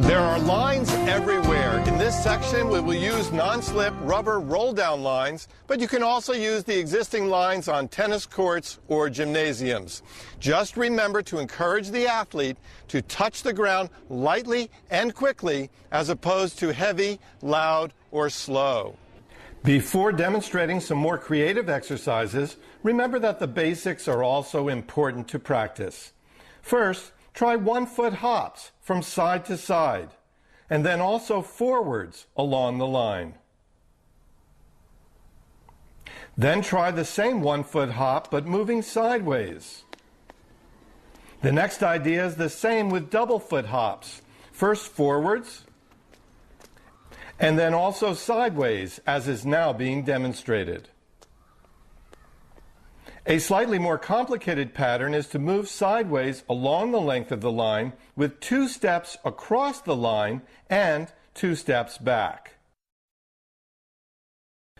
There are lines everywhere. In this section, we will use non-slip rubber roll-down lines, but you can also use the existing lines on tennis courts or gymnasiums. Just remember to encourage the athlete to touch the ground lightly and quickly, as opposed to heavy, loud, or slow. Before demonstrating some more creative exercises, remember that the basics are also important to practice. First, try 1-foot hops from side to side, and then also forwards along the line. Then try the same 1-foot hop, but moving sideways. The next idea is the same with double foot hops. First forwards, and then also sideways, as is now being demonstrated. A slightly more complicated pattern is to move sideways along the length of the line with 2 steps across the line and 2 steps back.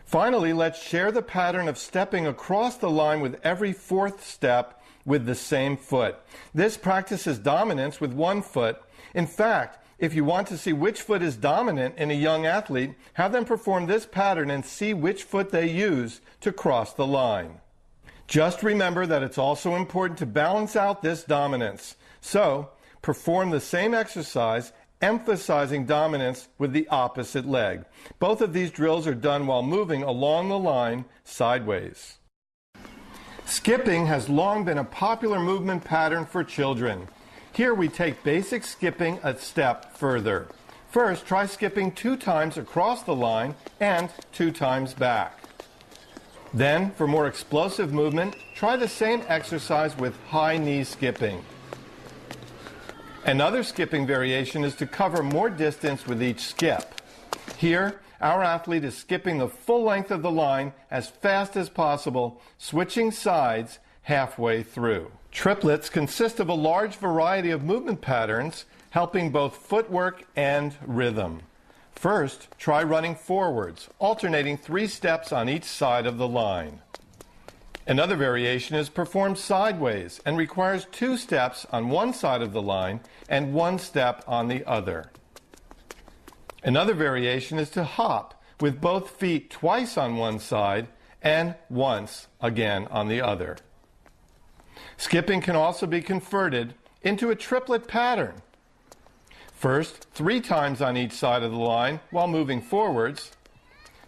Finally, let's share the pattern of stepping across the line with every 4th step with the same foot. This practices dominance with 1 foot. In fact, if you want to see which foot is dominant in a young athlete, have them perform this pattern and see which foot they use to cross the line. Just remember that it's also important to balance out this dominance. So, perform the same exercise, emphasizing dominance with the opposite leg. Both of these drills are done while moving along the line sideways. Skipping has long been a popular movement pattern for children. Here we take basic skipping a step further. First, try skipping 2 times across the line and 2 times back. Then, for more explosive movement, try the same exercise with high knee skipping. Another skipping variation is to cover more distance with each skip. Here, our athlete is skipping the full length of the line as fast as possible, switching sides halfway through. Triplets consist of a large variety of movement patterns, helping both footwork and rhythm. First, try running forwards, alternating 3 steps on each side of the line. Another variation is performed sideways and requires 2 steps on one side of the line and 1 step on the other. Another variation is to hop with both feet twice on one side and once again on the other. Skipping can also be converted into a triplet pattern. First, 3 times on each side of the line while moving forwards.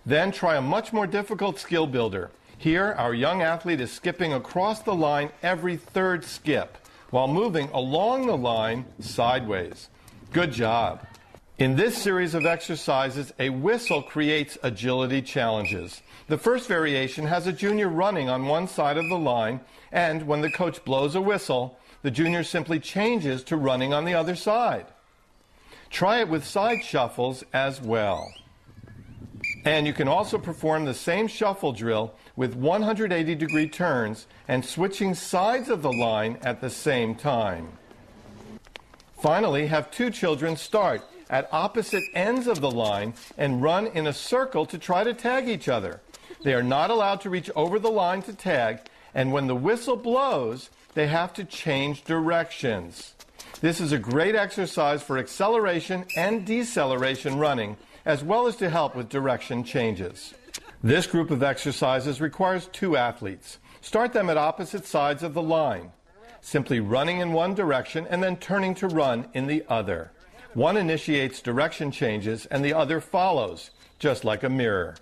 Then try a much more difficult skill builder. Here, our young athlete is skipping across the line every 3rd skip while moving along the line sideways. Good job. In this series of exercises, a whistle creates agility challenges. The first variation has a junior running on one side of the line, and when the coach blows a whistle, the junior simply changes to running on the other side. Try it with side shuffles as well. And you can also perform the same shuffle drill with 180-degree turns and switching sides of the line at the same time. Finally, have 2 children start at opposite ends of the line and run in a circle to try to tag each other. They are not allowed to reach over the line to tag, and when the whistle blows, they have to change directions. This is a great exercise for acceleration and deceleration running, as well as to help with direction changes. This group of exercises requires 2 athletes. Start them at opposite sides of the line, simply running in one direction and then turning to run in the other. One initiates direction changes and the other follows, just like a mirror.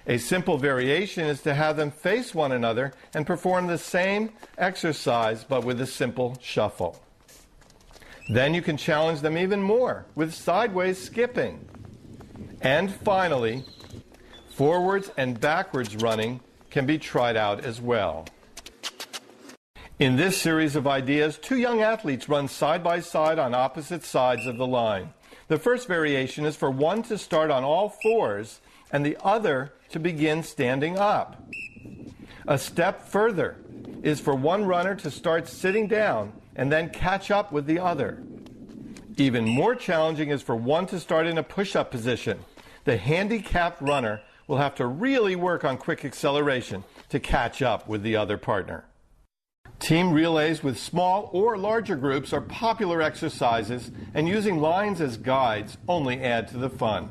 A simple variation is to have them face one another and perform the same exercise but with a simple shuffle. Then you can challenge them even more with sideways skipping. And finally, forwards and backwards running can be tried out as well. In this series of ideas, 2 young athletes run side by side on opposite sides of the line. The first variation is for one to start on all 4s and the other to begin standing up. A step further is for one runner to start sitting down and then catch up with the other. Even more challenging is for one to start in a push-up position. The handicapped runner will have to really work on quick acceleration to catch up with the other partner. Team relays with small or larger groups are popular exercises, and using lines as guides only add to the fun.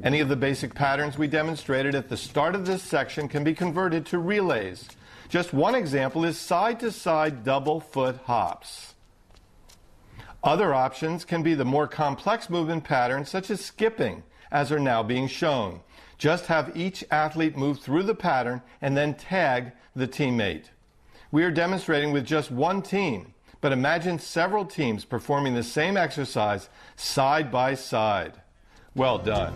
Any of the basic patterns we demonstrated at the start of this section can be converted to relays. Just one example is side-to-side double foot hops. Other options can be the more complex movement patterns such as skipping, as are now being shown. Just have each athlete move through the pattern and then tag the teammate. We are demonstrating with just one team, but imagine several teams performing the same exercise side by side. Well done.